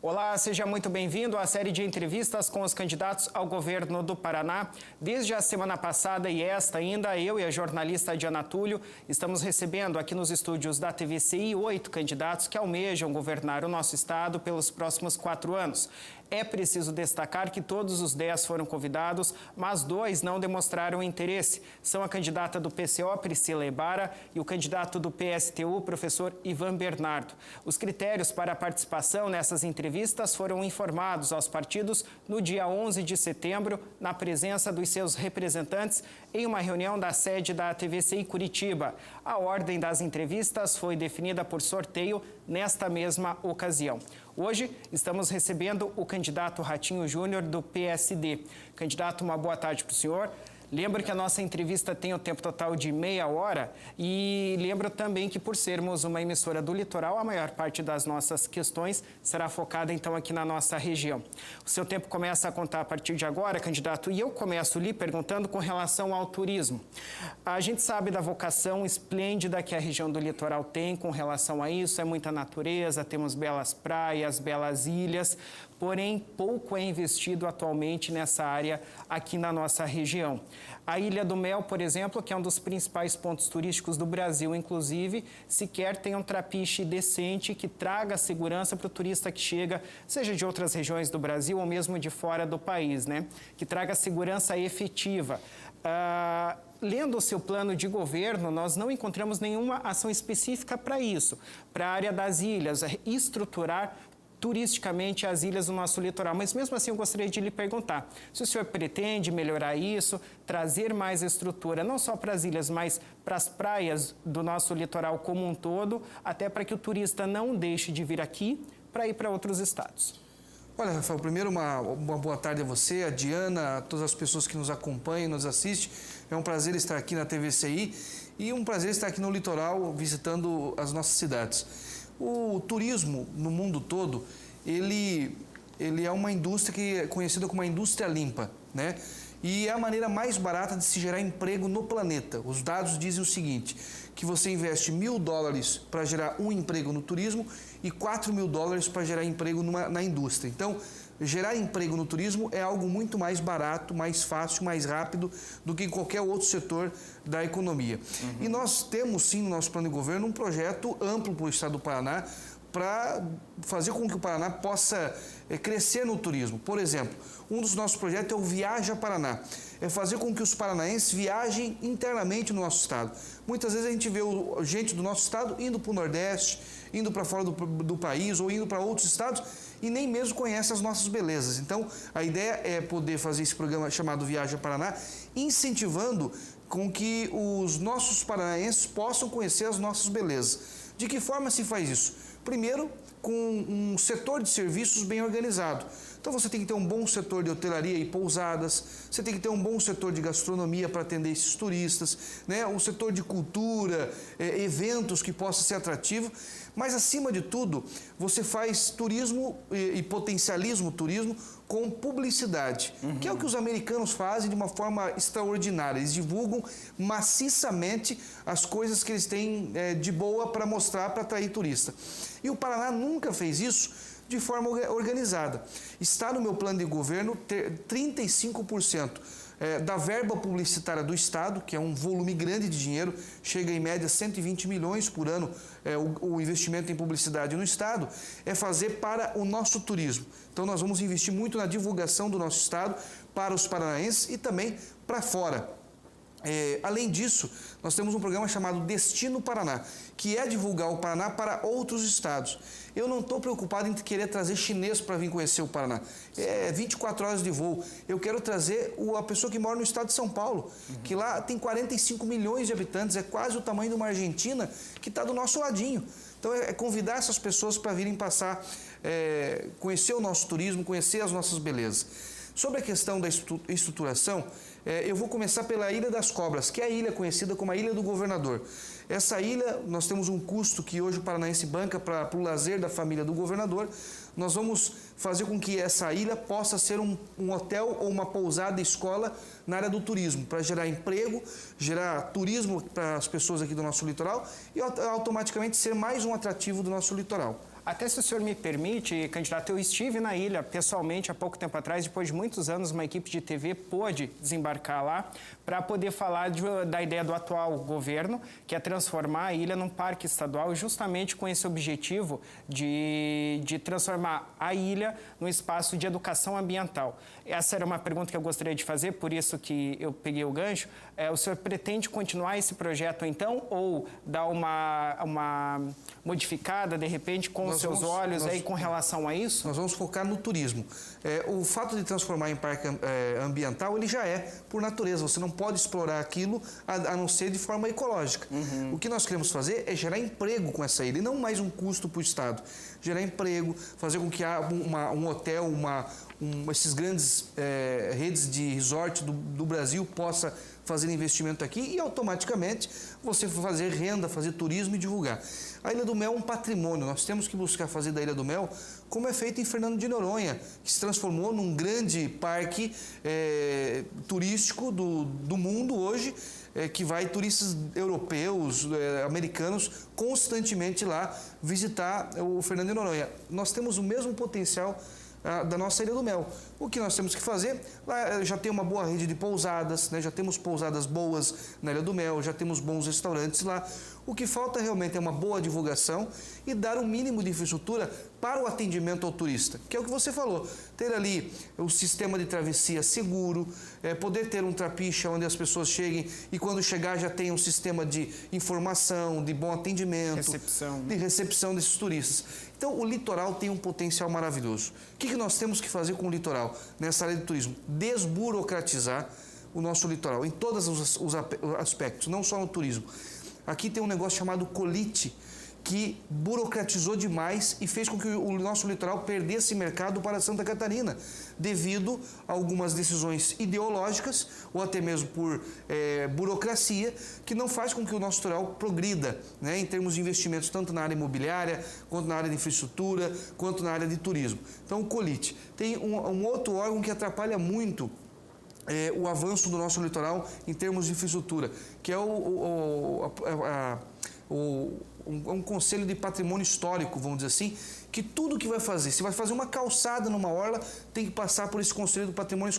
Olá, seja muito bem-vindo à série de entrevistas com os candidatos ao governo do Paraná. Desde a semana passada e esta ainda, eu e a jornalista Diana Túlio estamos recebendo aqui nos estúdios da TVCI 8 candidatos que almejam governar o nosso estado pelos próximos 4 anos. É preciso destacar que todos os 10 foram convidados, mas 2 não demonstraram interesse. São a candidata do PCO, Priscila Ibarra, e o candidato do PSTU, professor Ivan Bernardo. Os critérios para a participação nessas entrevistas foram informados aos partidos no dia 11 de setembro, na presença dos seus representantes, em uma reunião da sede da TVCI Curitiba. A ordem das entrevistas foi definida por sorteio nesta mesma ocasião. Hoje, estamos recebendo o candidato Ratinho Júnior, do PSD. Candidato, uma boa tarde para o senhor. Lembro que a nossa entrevista tem o tempo total de meia hora e lembro também que, por sermos uma emissora do litoral, a maior parte das nossas questões será focada, então, aqui na nossa região. O seu tempo começa a contar a partir de agora, candidato, e eu começo lhe perguntando com relação ao turismo. A gente sabe da vocação esplêndida que a região do litoral tem com relação a isso, é muita natureza, temos belas praias, belas ilhas, porém, pouco é investido atualmente nessa área aqui na nossa região. A Ilha do Mel, por exemplo, que é um dos principais pontos turísticos do Brasil, inclusive, sequer tem um trapiche decente que traga segurança para o turista que chega, seja de outras regiões do Brasil ou mesmo de fora do país, né? Que traga segurança efetiva. Lendo o seu plano de governo, nós não encontramos nenhuma ação específica para isso, para a área das ilhas, estruturar turisticamente as ilhas do nosso litoral. Mas mesmo assim eu gostaria de lhe perguntar se o senhor pretende melhorar isso, trazer mais estrutura, não só para as ilhas, mas para as praias do nosso litoral como um todo, até para que o turista não deixe de vir aqui para ir para outros estados. Olha, Rafael, primeiro uma boa tarde a você, a Diana, a todas as pessoas que nos acompanham, nos assistem. É um prazer estar aqui na TVCI e um prazer estar aqui no litoral visitando as nossas cidades. O turismo no mundo todo, ele é uma indústria que é conhecida como uma indústria limpa, né? E é a maneira mais barata de se gerar emprego no planeta. Os dados dizem o seguinte, que você investe $1.000 para gerar um emprego no turismo e $4.000 para gerar emprego na indústria. Então, gerar emprego no turismo é algo muito mais barato, mais fácil, mais rápido do que em qualquer outro setor da economia. E nós temos, sim, no nosso plano de governo, um projeto amplo para o estado do Paraná para fazer com que o Paraná possa crescer no turismo. Por exemplo, um dos nossos projetos é o Viaja Paraná. É fazer com que os paranaenses viajem internamente no nosso estado. Muitas vezes a gente vê gente do nosso estado indo para o Nordeste, indo para fora do país ou indo para outros estados e nem mesmo conhece as nossas belezas. Então, a ideia é poder fazer esse programa chamado Viaja Paraná, incentivando com que os nossos paranaenses possam conhecer as nossas belezas. De que forma se faz isso? Primeiro, com um setor de serviços bem organizado. Então você tem que ter um bom setor de hotelaria e pousadas, você tem que ter um bom setor de gastronomia para atender esses turistas, né? Um setor de cultura, eventos que possa ser atrativo, mas acima de tudo, você faz turismo e potencializa o turismo com publicidade, que é o que os americanos fazem de uma forma extraordinária. Eles divulgam maciçamente as coisas que eles têm de boa para mostrar, para atrair turista. E o Paraná nunca fez isso de forma organizada. Está no meu plano de governo ter 35% da verba publicitária do Estado, que é um volume grande de dinheiro, chega em média 120 milhões por ano o investimento em publicidade no Estado, é fazer para o nosso turismo. Então nós vamos investir muito na divulgação do nosso Estado para os paranaenses e também para fora. Além disso, nós temos um programa chamado Destino Paraná, que é divulgar o Paraná para outros estados. Eu não estou preocupado em querer trazer chinês para vir conhecer o Paraná. 24 horas de voo. Eu quero trazer a pessoa que mora no estado de São Paulo, que lá tem 45 milhões de habitantes, é quase o tamanho de uma Argentina, que está do nosso ladinho. Então, é convidar essas pessoas para virem passar, conhecer o nosso turismo, conhecer as nossas belezas. Sobre a questão da estruturação, eu vou começar pela Ilha das Cobras, que é a ilha conhecida como a Ilha do Governador. Essa ilha, nós temos um custo que hoje o paranaense banca para o lazer da família do governador. Nós vamos fazer com que essa ilha possa ser um hotel ou uma pousada escola na área do turismo, para gerar emprego, gerar turismo para as pessoas aqui do nosso litoral e automaticamente ser mais um atrativo do nosso litoral. Até se o senhor me permite, candidato, eu estive na ilha pessoalmente há pouco tempo atrás, depois de muitos anos, uma equipe de TV pôde desembarcar lá para poder falar da ideia do atual governo, que é transformar a ilha num parque estadual, justamente com esse objetivo de transformar a ilha num espaço de educação ambiental. Essa era uma pergunta que eu gostaria de fazer, por isso que eu peguei o gancho. O senhor pretende continuar esse projeto, então, ou dar uma modificada, de repente, com os seus olhos aí com relação a isso? Nós vamos focar no turismo. O fato de transformar em parque ambiental, ele já é por natureza. Você não pode explorar aquilo a não ser de forma ecológica. O que nós queremos fazer é gerar emprego com essa ilha, e não mais um custo para o Estado. Gerar emprego, fazer com que um hotel, esses grandes redes de resort do Brasil possa fazer investimento aqui e automaticamente você fazer renda, fazer turismo e divulgar. A Ilha do Mel é um patrimônio, nós temos que buscar fazer da Ilha do Mel como é feito em Fernando de Noronha, que se transformou num grande parque turístico do mundo hoje, que vai turistas europeus, americanos, constantemente lá visitar o Fernando de Noronha. Nós temos o mesmo potencial da nossa Ilha do Mel. O que nós temos que fazer? Lá já tem uma boa rede de pousadas, né? Já temos pousadas boas na Ilha do Mel, já temos bons restaurantes lá. O que falta realmente é uma boa divulgação e dar um mínimo de infraestrutura para o atendimento ao turista, que é o que você falou. Ter ali o sistema de travessia seguro, poder ter um trapiche onde as pessoas cheguem e quando chegar já tem um sistema de informação, de bom atendimento, de recepção desses turistas. Então, o litoral tem um potencial maravilhoso. O que nós temos que fazer com o litoral nessa área de turismo? Desburocratizar o nosso litoral em todos os aspectos, não só no turismo. Aqui tem um negócio chamado colite, que burocratizou demais e fez com que o nosso litoral perdesse mercado para Santa Catarina, devido a algumas decisões ideológicas ou até mesmo por burocracia, que não faz com que o nosso litoral progrida, né, em termos de investimentos, tanto na área imobiliária, quanto na área de infraestrutura, quanto na área de turismo. Então, o colite. Tem um outro órgão que atrapalha muito o avanço do nosso litoral em termos de infraestrutura, que é um conselho de patrimônio histórico, vamos dizer assim, que tudo que vai fazer, se vai fazer uma calçada numa orla, tem que passar por esse conselho do patrimônio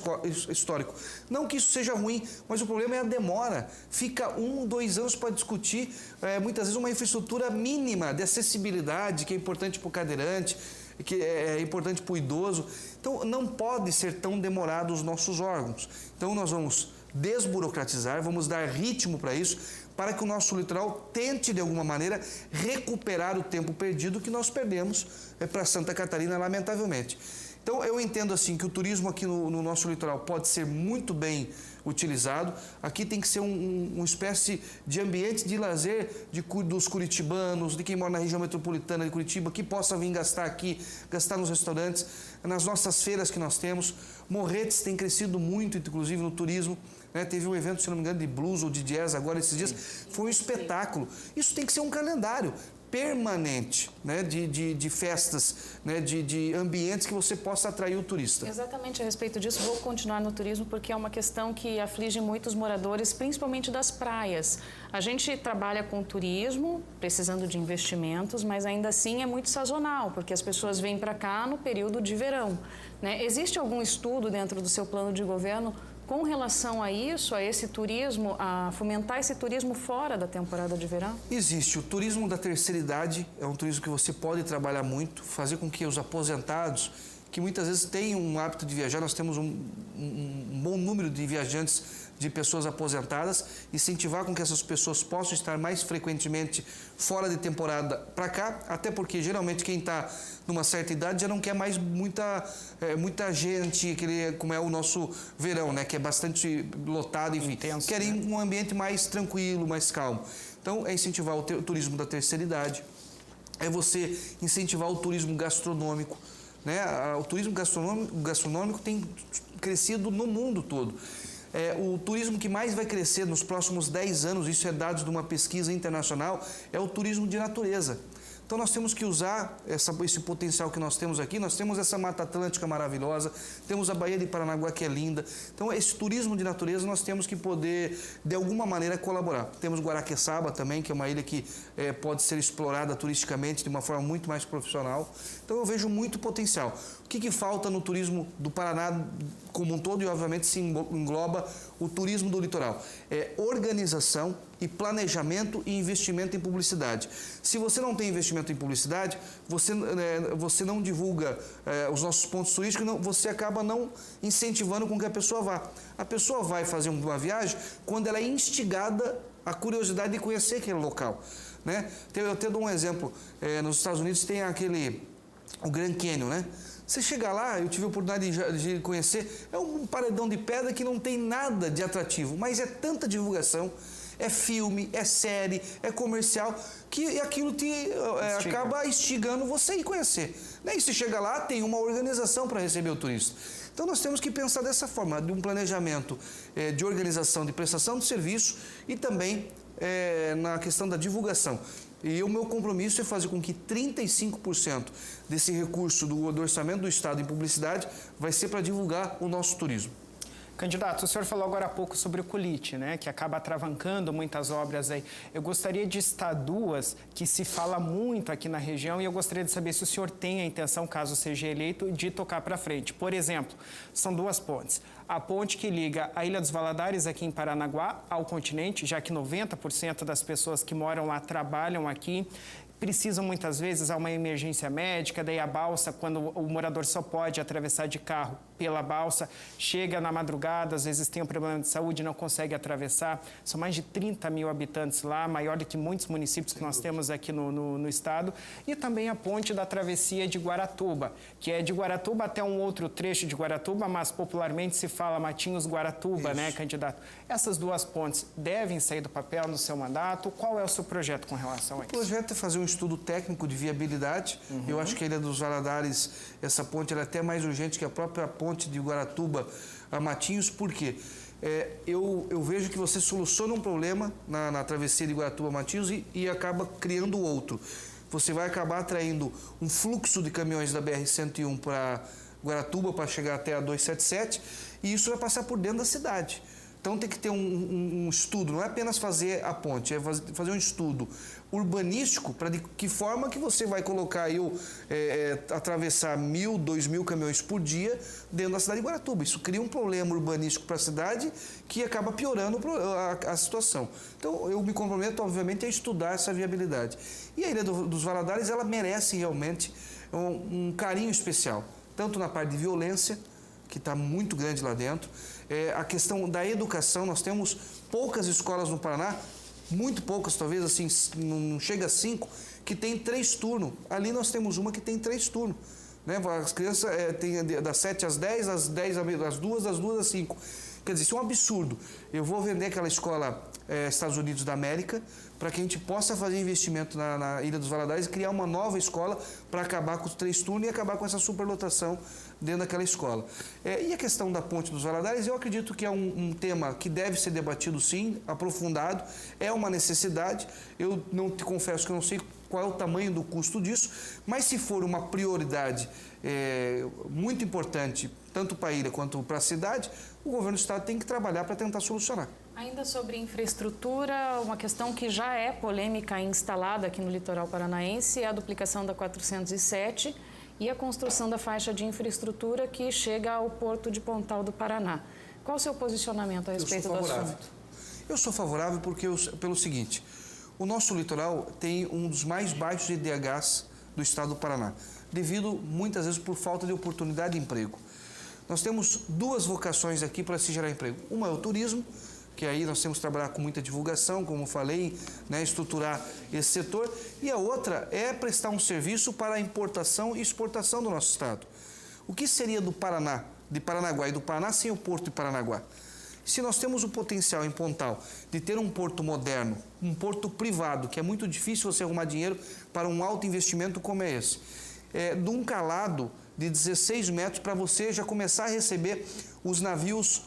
histórico. Não que isso seja ruim, mas o problema é a demora. Fica 1, 2 anos para discutir, muitas vezes, uma infraestrutura mínima de acessibilidade, que é importante para o cadeirante, que é importante para o idoso. Então, não pode ser tão demorado os nossos órgãos. Então, nós vamos desburocratizar, vamos dar ritmo para isso, para que o nosso litoral tente, de alguma maneira, recuperar o tempo perdido que nós perdemos para Santa Catarina, lamentavelmente. Então, eu entendo assim que o turismo aqui no nosso litoral pode ser muito bem utilizado. Aqui tem que ser uma espécie de ambiente de lazer dos curitibanos, de quem mora na região metropolitana de Curitiba, que possa vir gastar aqui, gastar nos restaurantes, nas nossas feiras que nós temos. Morretes tem crescido muito, inclusive no turismo. Né? Teve um evento, se não me engano, de blues ou de jazz agora esses dias. Foi um espetáculo. Isso tem que ser um calendário permanente, né, de festas, né, de ambientes que você possa atrair o turista. Exatamente a respeito disso, vou continuar no turismo porque é uma questão que aflige muitos moradores, principalmente das praias. A gente trabalha com turismo, precisando de investimentos, mas ainda assim é muito sazonal, porque as pessoas vêm para cá no período de verão. Né? Existe algum estudo dentro do seu plano de governo com relação a isso, a esse turismo, a fomentar esse turismo fora da temporada de verão? Existe. O turismo da terceira idade é um turismo que você pode trabalhar muito, fazer com que os aposentados, que muitas vezes têm um hábito de viajar, nós temos um bom número de viajantes, de pessoas aposentadas, incentivar com que essas pessoas possam estar mais frequentemente fora de temporada para cá, até porque geralmente quem está numa certa idade já não quer mais muita gente, como é o nosso verão, né, que é bastante lotado, enfim, intenso, querem né? um ambiente mais tranquilo, mais calmo. Então, é incentivar o turismo da terceira idade, é você incentivar o turismo gastronômico, né? O turismo gastronômico tem crescido no mundo todo. O turismo que mais vai crescer nos próximos 10 anos, isso é dados de uma pesquisa internacional, é o turismo de natureza. Então nós temos que usar esse potencial que nós temos aqui. Nós temos essa Mata Atlântica maravilhosa, temos a Baía de Paranaguá, que é linda. Então esse turismo de natureza nós temos que poder, de alguma maneira, colaborar. Temos Guaraqueçaba também, que é uma ilha que pode ser explorada turisticamente de uma forma muito mais profissional. Então eu vejo muito potencial. O que falta no turismo do Paraná como um todo, e obviamente se engloba o turismo do litoral? É organização e planejamento e investimento em publicidade. Se você não tem investimento em publicidade, você não divulga os nossos pontos turísticos, você acaba não incentivando com que a pessoa vá. A pessoa vai fazer uma viagem quando ela é instigada a curiosidade de conhecer aquele local, né? Eu até dou um exemplo. Nos Estados Unidos tem o Grand Canyon, né? Você chega lá, eu tive a oportunidade de conhecer, é um paredão de pedra que não tem nada de atrativo, mas é tanta divulgação, é filme, é série, é comercial, que aquilo acaba instigando você a ir conhecer. E se chega lá, tem uma organização para receber o turista. Então nós temos que pensar dessa forma, de um planejamento de organização, de prestação de serviço e também na questão da divulgação. E o meu compromisso é fazer com que 35% desse recurso do orçamento do Estado em publicidade vai ser para divulgar o nosso turismo. Candidato, o senhor falou agora há pouco sobre o Culite, né, que acaba atravancando muitas obras aí. Eu gostaria de citar duas que se fala muito aqui na região e eu gostaria de saber se o senhor tem a intenção, caso seja eleito, de tocar para frente. Por exemplo, são duas pontes. A ponte que liga a Ilha dos Valadares, aqui em Paranaguá, ao continente, já que 90% das pessoas que moram lá trabalham aqui, precisam muitas vezes a uma emergência médica, daí a balsa, quando o morador só pode atravessar de carro pela balsa, chega na madrugada, às vezes tem um problema de saúde e não consegue atravessar. São mais de 30 mil habitantes lá, maior do que muitos municípios que nós temos aqui no estado. E também a ponte da travessia de Guaratuba, que é de Guaratuba até um outro trecho de Guaratuba, mas popularmente se fala Matinhos-Guaratuba, né, candidato? Essas duas pontes devem sair do papel no seu mandato? Qual é o seu projeto com relação a isso? O projeto é fazer um estudo técnico de viabilidade. Eu acho que a Ilha dos Valadares, essa ponte, ela é até mais urgente que a própria ponte de Guaratuba a Matinhos. Por quê? Eu vejo que você soluciona um problema na travessia de Guaratuba a Matinhos e acaba criando outro. Você vai acabar atraindo um fluxo de caminhões da BR-101 para Guaratuba para chegar até a 277 e isso vai passar por dentro da cidade. Então tem que ter um estudo, não é apenas fazer a ponte, é fazer um estudo urbanístico para de que forma que você vai colocar atravessar 1.000, 2.000 caminhões por dia dentro da cidade de Guaratuba. Isso cria um problema urbanístico para a cidade que acaba piorando a situação. Então eu me comprometo, obviamente, a estudar essa viabilidade. E a Ilha dos Valadares, ela merece realmente um carinho especial, tanto na parte de violência, que está muito grande lá dentro, a questão da educação. Nós temos poucas escolas no Paraná, muito poucas, talvez assim, não chega a 5, que tem 3 turnos. Ali nós temos uma que tem 3 turnos. Né? As crianças têm das 7 às 10, às 10 às 2, das 2 às 5. Quer dizer, isso é um absurdo. Eu vou vender aquela escola Estados Unidos da América para que a gente possa fazer investimento na Ilha dos Valadares e criar uma nova escola para acabar com os 3 turnos e acabar com essa superlotação dentro daquela escola. E a questão da Ponte dos Valadares, eu acredito que é um tema que deve ser debatido sim, aprofundado, é uma necessidade. Eu não te confesso que eu não sei qual é o tamanho do custo disso, mas se for uma prioridade muito importante, tanto para a ilha quanto para a cidade, o governo do estado tem que trabalhar para tentar solucionar. Ainda sobre infraestrutura, uma questão que já é polêmica e instalada aqui no litoral paranaense é a duplicação da 407 e a construção da faixa de infraestrutura que chega ao Porto de Pontal do Paraná. Qual o seu posicionamento a respeito do assunto? Eu sou favorável pelo seguinte: o nosso litoral tem um dos mais baixos IDHs do estado do Paraná, devido muitas vezes por falta de oportunidade de emprego. Nós temos 2 vocações aqui para se gerar emprego. Uma é o turismo, que aí nós temos que trabalhar com muita divulgação, como eu falei, né, estruturar esse setor. E a outra é prestar um serviço para a importação e exportação do nosso estado. O que seria do Paraná, de Paranaguá e do Paraná sem o Porto de Paranaguá? Se nós temos o potencial em Pontal de ter um porto moderno, um porto privado, que é muito difícil você arrumar dinheiro para um alto investimento como é esse, de um calado de 16 metros para você já começar a receber os navios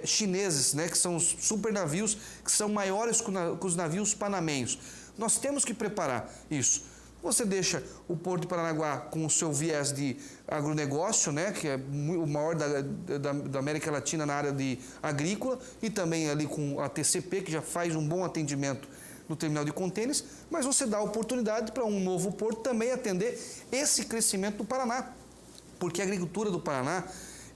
chineses, né, que são os super navios, que são maiores que os navios panamenhos. Nós temos que preparar isso. Você deixa o Porto de Paranaguá com o seu viés de agronegócio, né, que é o maior da América Latina na área de agrícola, e também ali com a TCP, que já faz um bom atendimento no terminal de contêineres, mas você dá oportunidade para um novo porto também atender esse crescimento do Paraná, porque a agricultura do Paraná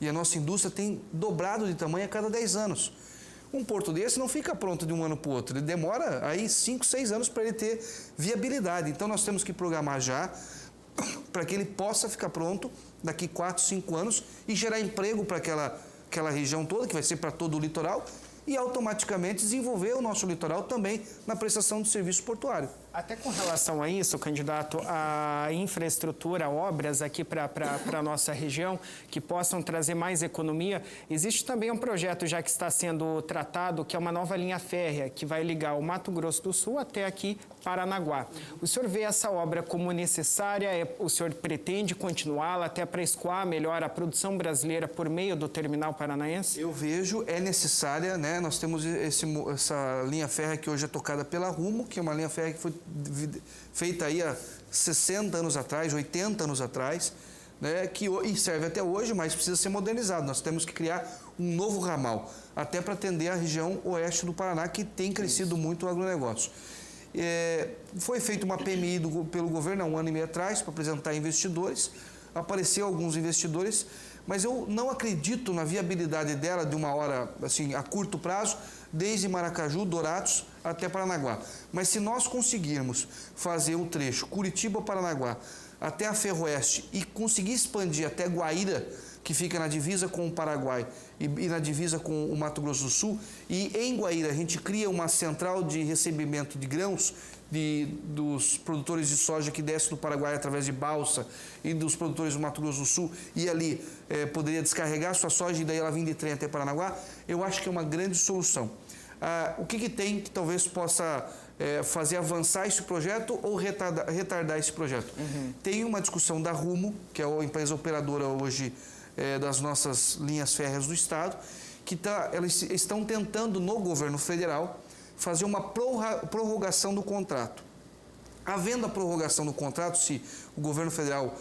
e a nossa indústria tem dobrado de tamanho a cada 10 anos. Um porto desse não fica pronto de um ano para o outro, ele demora aí 5, 6 anos para ele ter viabilidade. Então nós temos que programar já para que ele possa ficar pronto daqui 4, 5 anos e gerar emprego para aquela região toda, que vai ser para todo o litoral, e automaticamente desenvolver o nosso litoral também na prestação de serviço portuário. Até com relação a isso, candidato, a infraestrutura, obras aqui para a nossa região que possam trazer mais economia, existe também um projeto já que está sendo tratado, que é uma nova linha férrea que vai ligar o Mato Grosso do Sul até aqui Paranaguá. O senhor vê essa obra como necessária? O senhor pretende continuá-la até para escoar melhor a produção brasileira por meio do terminal paranaense? Eu vejo, é necessária, né? Nós temos essa linha férrea que hoje é tocada pela Rumo, que é uma linha férrea que foi feita aí há 60 anos atrás, 80 anos atrás, né? E serve até hoje, mas precisa ser modernizado. Nós temos que criar um novo ramal, até para atender a região oeste do Paraná, que tem crescido muito o agronegócio. Foi feita uma PMI pelo governo há 1 ano e meio atrás para apresentar investidores, apareceu alguns investidores, mas eu não acredito na viabilidade dela de uma hora, assim, a curto prazo, desde Maracaju, Dourados até Paranaguá. Mas se nós conseguirmos fazer o trecho Curitiba-Paranaguá até a Ferroeste e conseguir expandir até Guaíra, que fica na divisa com o Paraguai e na divisa com o Mato Grosso do Sul, e em Guaíra a gente cria uma central de recebimento de grãos dos produtores de soja que desce do Paraguai através de balsa e dos produtores do Mato Grosso do Sul, e ali poderia descarregar sua soja e daí ela vir de trem até Paranaguá, eu acho que é uma grande solução. O que tem que talvez possa fazer avançar esse projeto ou retardar esse projeto? Tem uma discussão da Rumo, que é a empresa operadora hoje das nossas linhas férreas do Estado, que elas estão tentando no governo federal fazer uma prorrogação do contrato. Havendo a prorrogação do contrato, se o governo federal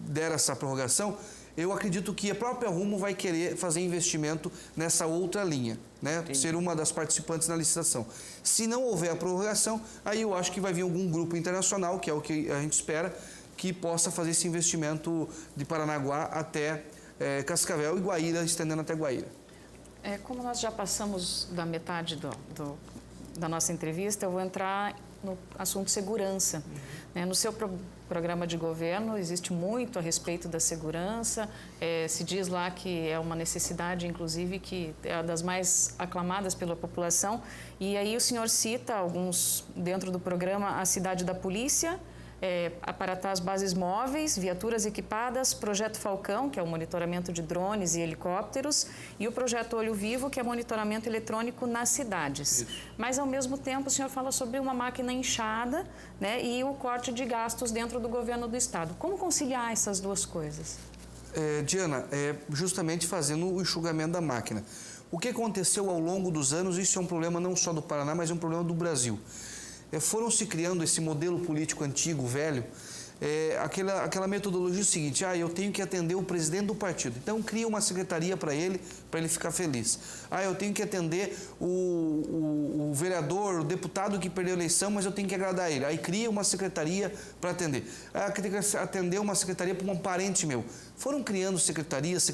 der essa prorrogação, eu acredito que a própria Rumo vai querer fazer investimento nessa outra linha, né? Ser uma das participantes na licitação. Se não houver a prorrogação, aí eu acho que vai vir algum grupo internacional, que é o que a gente espera, que possa fazer esse investimento de Paranaguá até Cascavel e Guaíra, estendendo até Guaíra. Como nós já passamos da metade da nossa entrevista, eu vou entrar no assunto segurança. No seu programa de governo existe muito a respeito da segurança, se diz lá que é uma necessidade, inclusive, que é das mais aclamadas pela população, e aí o senhor cita alguns, dentro do programa, a cidade da polícia, aparatar as bases móveis, viaturas equipadas, projeto Falcão, que é o monitoramento de drones e helicópteros, e o projeto Olho Vivo, que é monitoramento eletrônico nas cidades. Isso. Mas, ao mesmo tempo, o senhor fala sobre uma máquina inchada, né, e o corte de gastos dentro do governo do Estado. Como conciliar essas duas coisas? Diana, justamente fazendo o enxugamento da máquina. O que aconteceu ao longo dos anos, isso é um problema não só do Paraná, mas é um problema do Brasil. Foram se criando esse modelo político antigo, velho, aquela metodologia seguinte: eu tenho que atender o presidente do partido, então cria uma secretaria para ele ficar feliz. Eu tenho que atender o vereador, o deputado que perdeu a eleição, mas eu tenho que agradar ele. Aí cria uma secretaria para atender. Tem que atender uma secretaria para um parente meu. Foram criando secretarias,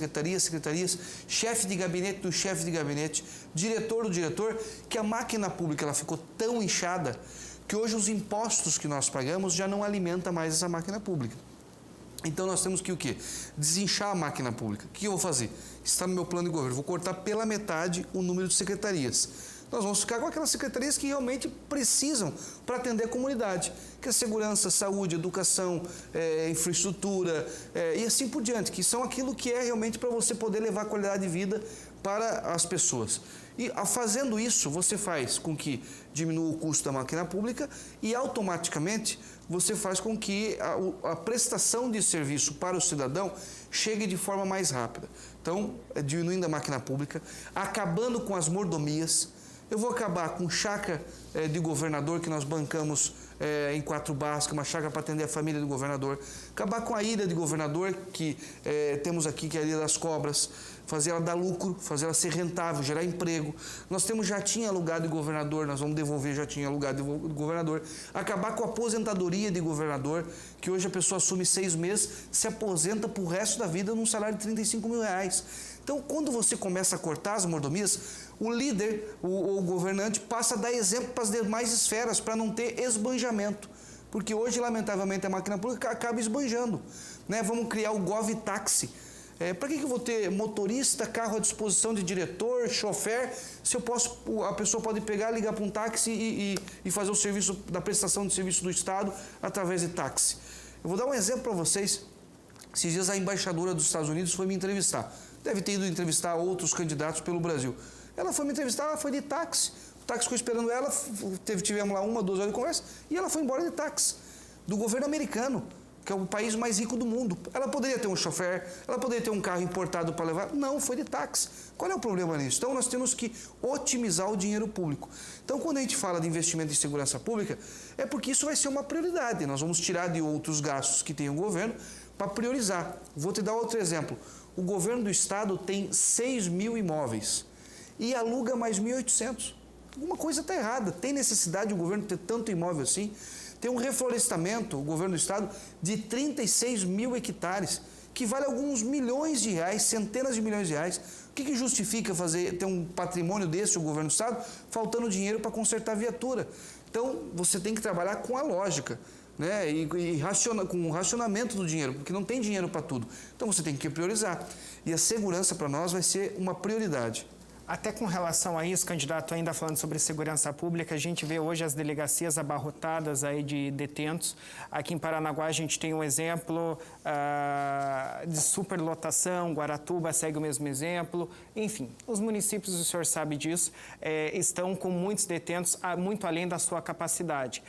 chefe de gabinete do chefe de gabinete, diretor do diretor, que a máquina pública ela ficou tão inchada que hoje os impostos que nós pagamos já não alimentam mais essa máquina pública. Então nós temos que o quê? Desinchar a máquina pública. O que eu vou fazer? Está no meu plano de governo. Vou cortar pela metade o número de secretarias. Nós vamos ficar com aquelas secretarias que realmente precisam para atender a comunidade, que é segurança, saúde, educação, infraestrutura e assim por diante, que são aquilo que é realmente para você poder levar qualidade de vida para as pessoas. E fazendo isso, você faz com que diminua o custo da máquina pública e automaticamente você faz com que a prestação de serviço para o cidadão chegue de forma mais rápida. Então, diminuindo a máquina pública, acabando com as mordomias, Eu vou acabar com chácara de governador que nós bancamos em 4 Barras, que é uma chácara para atender a família do governador. Acabar com a ilha de governador que temos aqui, que é a Ilha das Cobras. Fazer ela dar lucro, fazer ela ser rentável, gerar emprego. Nós temos jatinho alugado de governador, nós vamos devolver jatinho alugado de governador. Acabar com a aposentadoria de governador, que hoje a pessoa assume 6 meses, se aposenta para o resto da vida num salário de 35 mil reais. Então, quando você começa a cortar as mordomias, o líder, o governante, passa a dar exemplo para as demais esferas, para não ter esbanjamento. Porque hoje, lamentavelmente, a máquina pública acaba esbanjando. Né? Vamos criar o GovTaxi. Para que eu vou ter motorista, carro à disposição de diretor, chofer, se a pessoa pode pegar, ligar para um táxi e fazer o serviço da prestação de serviço do Estado através de táxi? Eu vou dar um exemplo para vocês. Esses dias a embaixadora dos Estados Unidos foi me entrevistar. Deve ter ido entrevistar outros candidatos pelo Brasil. Ela foi me entrevistar, ela foi de táxi. O táxi ficou esperando ela, tivemos lá 1, 2 horas de conversa e ela foi embora de táxi. Do governo americano, que é o país mais rico do mundo. Ela poderia ter um chofer, ela poderia ter um carro importado para levar. Não, foi de táxi. Qual é o problema nisso? Então, nós temos que otimizar o dinheiro público. Então, quando a gente fala de investimento em segurança pública, é porque isso vai ser uma prioridade. Nós vamos tirar de outros gastos que tem o governo para priorizar. Vou te dar outro exemplo. O governo do estado tem 6 mil imóveis e aluga mais 1.800. Alguma coisa está errada. Tem necessidade o governo ter tanto imóvel assim? Tem um reflorestamento, o governo do estado, de 36 mil hectares, que vale alguns milhões de reais, centenas de milhões de reais. O que justifica ter um patrimônio desse, o governo do estado, faltando dinheiro para consertar viatura? Então, você tem que trabalhar com a lógica, né? Com o racionamento do dinheiro, porque não tem dinheiro para tudo. Então, você tem que priorizar. E a segurança para nós vai ser uma prioridade. Até com relação a isso, candidato, ainda falando sobre segurança pública, a gente vê hoje as delegacias abarrotadas aí de detentos. Aqui em Paranaguá a gente tem um exemplo de superlotação, Guaratuba segue o mesmo exemplo. Enfim, os municípios, o senhor sabe disso, estão com muitos detentos, muito além da sua capacidade.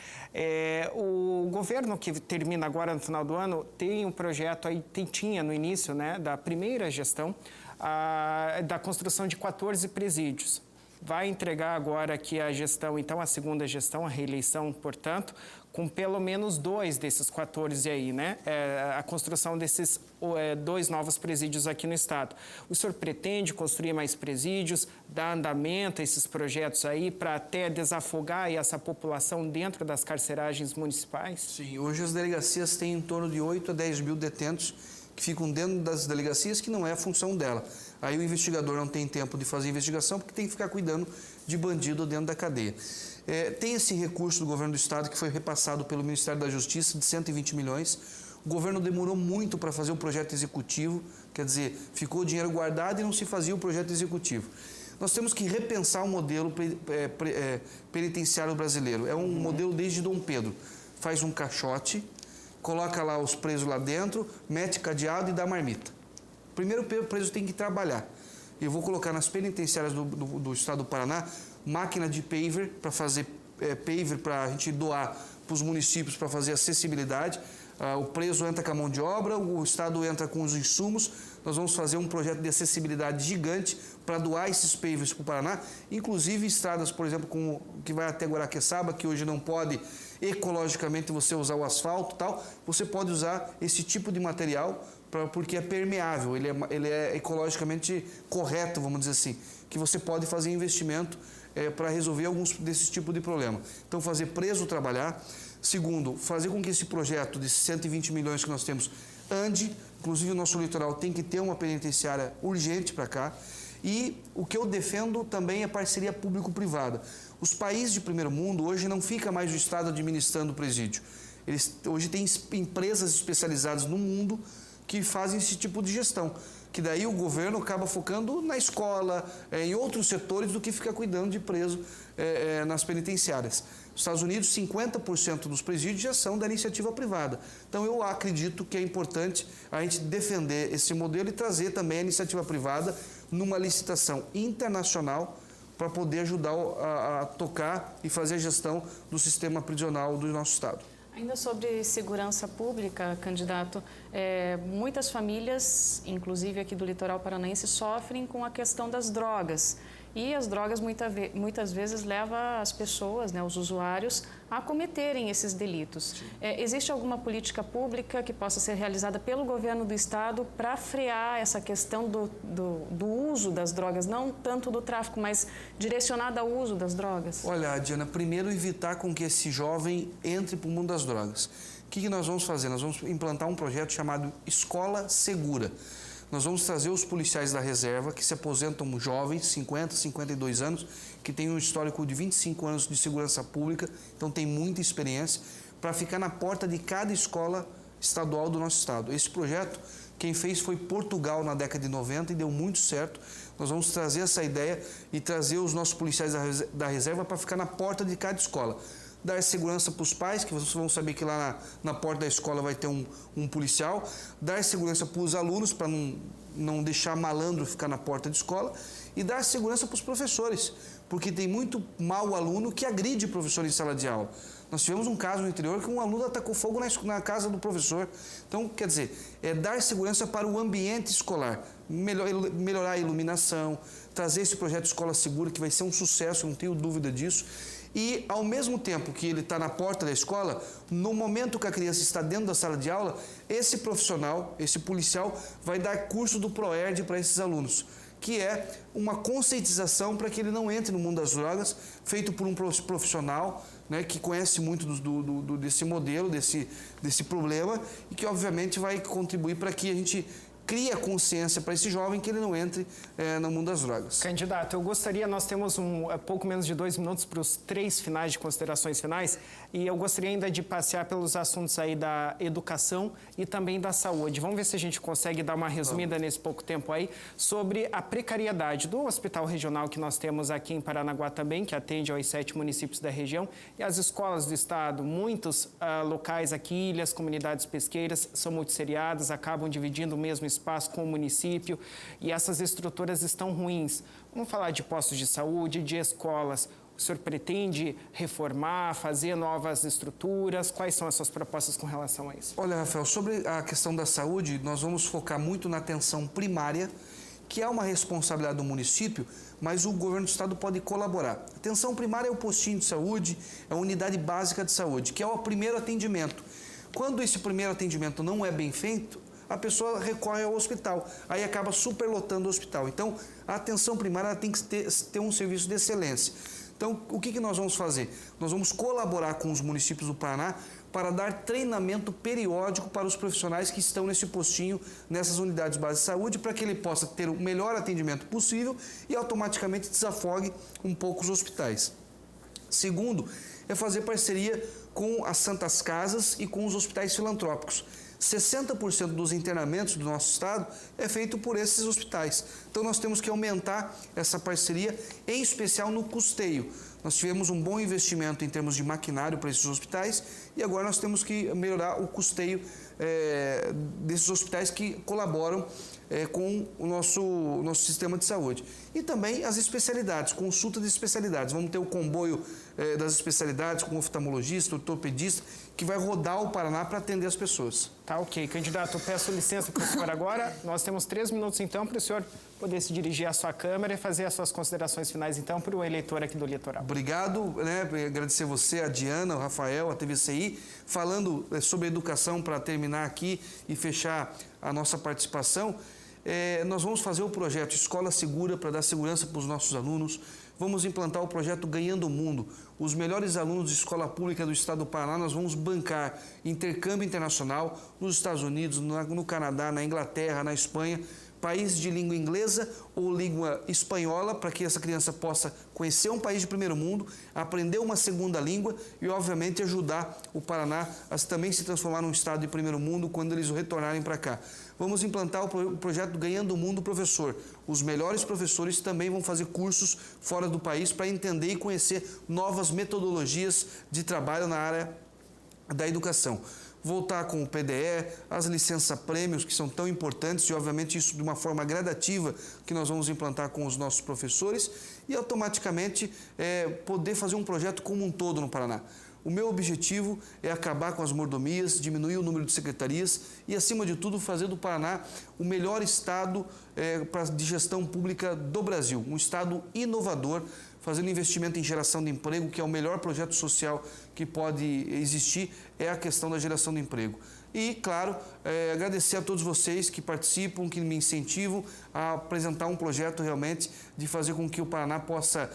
O governo que termina agora no final do ano tem um projeto, aí tinha no início, né, da primeira gestão, da construção de 14 presídios. Vai entregar agora aqui a gestão, então a segunda gestão, a reeleição, portanto, com pelo menos 2 desses 14 aí, né? A construção desses 2 novos presídios aqui no estado. O senhor pretende construir mais presídios, dar andamento a esses projetos aí para até desafogar essa população dentro das carceragens municipais? Sim, hoje as delegacias têm em torno de 8 a 10 mil detentos que ficam dentro das delegacias, que não é a função dela. Aí o investigador não tem tempo de fazer investigação porque tem que ficar cuidando de bandido dentro da cadeia. Tem esse recurso do governo do estado que foi repassado pelo Ministério da Justiça de 120 milhões. O governo demorou muito para fazer o projeto executivo, quer dizer, ficou o dinheiro guardado e não se fazia o projeto executivo. Nós temos que repensar o modelo penitenciário brasileiro. É um modelo desde Dom Pedro. Faz um caixote, coloca lá os presos lá dentro, mete cadeado e dá marmita. Primeiro o preso tem que trabalhar. Eu vou colocar nas penitenciárias do estado do Paraná máquina de paver para fazer paver para a gente doar para os municípios para fazer acessibilidade. O preso entra com a mão de obra, o estado entra com os insumos. Nós vamos fazer um projeto de acessibilidade gigante para doar esses pavers para o Paraná, inclusive estradas, por exemplo, que vai até Guaraqueçaba, que hoje não pode ecologicamente você usar o asfalto e tal, você pode usar esse tipo de material porque é permeável, ele é ecologicamente correto, vamos dizer assim, que você pode fazer investimento para resolver alguns desses tipos de problema. Então, fazer preso trabalhar. Segundo, fazer com que esse projeto de 120 milhões que nós temos ande, inclusive o nosso litoral tem que ter uma penitenciária urgente para cá. E o que eu defendo também é parceria público-privada. Os países de primeiro mundo hoje não fica mais o Estado administrando o presídio. Hoje tem empresas especializadas no mundo que fazem esse tipo de gestão, que daí o governo acaba focando na escola, em outros setores, do que ficar cuidando de preso nas penitenciárias. Nos Estados Unidos, 50% dos presídios já são da iniciativa privada. Então, eu acredito que é importante a gente defender esse modelo e trazer também a iniciativa privada numa licitação internacional para poder ajudar a tocar e fazer a gestão do sistema prisional do nosso estado. Ainda sobre segurança pública, candidato, muitas famílias, inclusive aqui do litoral paranaense, sofrem com a questão das drogas. E as drogas muitas vezes levam as pessoas, né, os usuários, a cometerem esses delitos. Existe alguma política pública que possa ser realizada pelo governo do estado para frear essa questão do uso das drogas, não tanto do tráfico, mas direcionada ao uso das drogas? Olha, Diana, primeiro evitar com que esse jovem entre para o mundo das drogas. O que nós vamos fazer? Nós vamos implantar um projeto chamado Escola Segura. Nós vamos trazer os policiais da reserva, que se aposentam jovens, 50, 52 anos, que têm um histórico de 25 anos de segurança pública, então tem muita experiência, para ficar na porta de cada escola estadual do nosso estado. Esse projeto, quem fez foi Portugal na década de 90 e deu muito certo. Nós vamos trazer essa ideia e trazer os nossos policiais da reserva para ficar na porta de cada escola. Dar segurança para os pais, que vocês vão saber que lá na porta da escola vai ter um policial. Dar segurança para os alunos, para não deixar malandro ficar na porta de escola. E dar segurança para os professores, porque tem muito mau aluno que agride o professor em sala de aula. Nós tivemos um caso no interior que um aluno atacou fogo na casa do professor. Então, quer dizer, dar segurança para o ambiente escolar, melhorar a iluminação, trazer esse projeto Escola Segura, que vai ser um sucesso, não tenho dúvida disso. E, ao mesmo tempo que ele está na porta da escola, no momento que a criança está dentro da sala de aula, esse profissional, esse policial, vai dar curso do ProERD para esses alunos, que é uma conscientização para que ele não entre no mundo das drogas, feito por um profissional, né, que conhece muito desse modelo, desse problema, e que, obviamente, vai contribuir para que a gente cria consciência para esse jovem que ele não entre no mundo das drogas. Candidato, eu gostaria, nós temos pouco menos de 2 minutos para os 3 finais de considerações finais, e eu gostaria ainda de passear pelos assuntos aí da educação e também da saúde. Vamos ver se a gente consegue dar uma resumida nesse pouco tempo aí sobre a precariedade do hospital regional que nós temos aqui em Paranaguá também, que atende aos 7 municípios da região, e as escolas do estado. Muitos locais aqui, ilhas, comunidades pesqueiras, são multisseriadas, acabam dividindo o mesmo espaço com o município, e essas estruturas estão ruins. Vamos falar de postos de saúde, de escolas. O senhor pretende reformar, fazer novas estruturas? Quais são as suas propostas com relação a isso? Olha, Rafael, sobre a questão da saúde, nós vamos focar muito na atenção primária, que é uma responsabilidade do município, mas o governo do estado pode colaborar. A atenção primária é o postinho de saúde, é a unidade básica de saúde, que é o primeiro atendimento. Quando esse primeiro atendimento não é bem feito, a pessoa recorre ao hospital, aí acaba superlotando o hospital. Então, a atenção primária tem que ter um serviço de excelência. Então, o que nós vamos fazer? Nós vamos colaborar com os municípios do Paraná para dar treinamento periódico para os profissionais que estão nesse postinho, nessas unidades básicas de saúde, para que ele possa ter o melhor atendimento possível e automaticamente desafogue um pouco os hospitais. Segundo, é fazer parceria com as Santas Casas e com os hospitais filantrópicos. 60% dos internamentos do nosso estado é feito por esses hospitais. Então, nós temos que aumentar essa parceria, em especial no custeio. Nós tivemos um bom investimento em termos de maquinário para esses hospitais e agora nós temos que melhorar o custeio desses hospitais que colaboram com o nosso sistema de saúde. E também as especialidades, consulta de especialidades. Vamos ter o comboio das especialidades com oftalmologista, ortopedista, que vai rodar o Paraná para atender as pessoas. Tá, ok. Candidato, eu peço licença para o senhor agora. Nós temos 3 minutos, então, para o senhor poder se dirigir à sua Câmara e fazer as suas considerações finais, então, para o eleitor aqui do Litoral. Obrigado, agradecer você, a Diana, o Rafael, a TVCI, falando sobre educação para terminar aqui e fechar a nossa participação. Nós vamos fazer o projeto Escola Segura para dar segurança para os nossos alunos. Vamos implantar o projeto Ganhando o Mundo. Os melhores alunos de escola pública do estado do Paraná, nós vamos bancar intercâmbio internacional nos Estados Unidos, no Canadá, na Inglaterra, na Espanha, países de língua inglesa ou língua espanhola, para que essa criança possa conhecer um país de primeiro mundo, aprender uma segunda língua e, obviamente, ajudar o Paraná a também se transformar num estado de primeiro mundo quando eles retornarem para cá. Vamos implantar o projeto Ganhando o Mundo Professor. Os melhores professores também vão fazer cursos fora do país para entender e conhecer novas metodologias de trabalho na área da educação. Voltar com o PDE, as licença-prêmios, que são tão importantes, e obviamente isso de uma forma gradativa que nós vamos implantar com os nossos professores, e automaticamente poder fazer um projeto como um todo no Paraná. O meu objetivo é acabar com as mordomias, diminuir o número de secretarias e, acima de tudo, fazer do Paraná o melhor estado de gestão pública do Brasil. Um estado inovador, fazendo investimento em geração de emprego, que é o melhor projeto social que pode existir, é a questão da geração de emprego. E, claro, agradecer a todos vocês que participam, que me incentivam a apresentar um projeto realmente de fazer com que o Paraná possa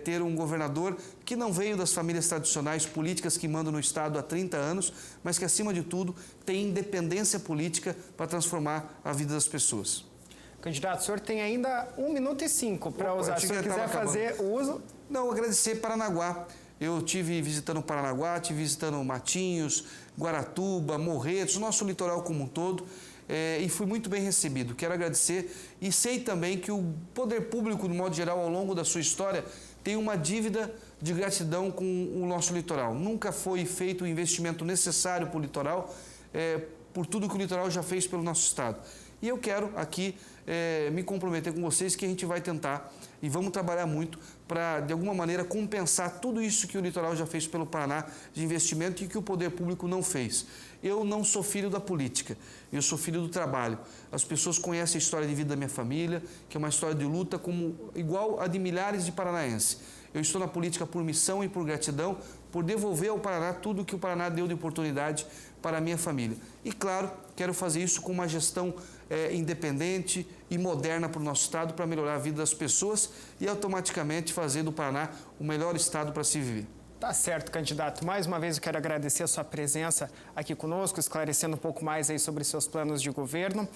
ter um governador que não veio das famílias tradicionais políticas que mandam no Estado há 30 anos, mas que, acima de tudo, tem independência política para transformar a vida das pessoas. Candidato, o senhor tem ainda 1 minuto e 5 para usar. Se o senhor quiser fazer o uso... Não, agradecer Paranaguá. Eu estive visitando Paranaguá, estive visitando Matinhos, Guaratuba, Morretes, o nosso litoral como um todo, e fui muito bem recebido. Quero agradecer e sei também que o poder público, de modo geral, ao longo da sua história, tem uma dívida de gratidão com o nosso litoral. Nunca foi feito o investimento necessário para o litoral, por tudo que o litoral já fez pelo nosso estado. E eu quero aqui me comprometer com vocês que a gente vai tentar e vamos trabalhar muito para, de alguma maneira, compensar tudo isso que o litoral já fez pelo Paraná de investimento e que o poder público não fez. Eu não sou filho da política, eu sou filho do trabalho. As pessoas conhecem a história de vida da minha família, que é uma história de luta igual a de milhares de paranaenses. Eu estou na política por missão e por gratidão, por devolver ao Paraná tudo que o Paraná deu de oportunidade para a minha família. E, claro, quero fazer isso com uma gestão independente e moderna para o nosso estado, para melhorar a vida das pessoas e automaticamente fazer do Paraná o melhor estado para se viver. Tá certo, candidato. Mais uma vez eu quero agradecer a sua presença aqui conosco, esclarecendo um pouco mais aí sobre seus planos de governo.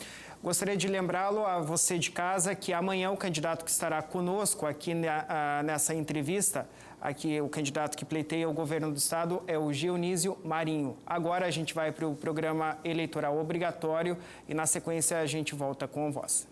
Gostaria de lembrá-lo a você de casa que amanhã o candidato que estará conosco aqui nessa entrevista, aqui o candidato que pleiteia o governo do estado é o Dionísio Marinho. Agora a gente vai para o programa eleitoral obrigatório e na sequência a gente volta com Voz.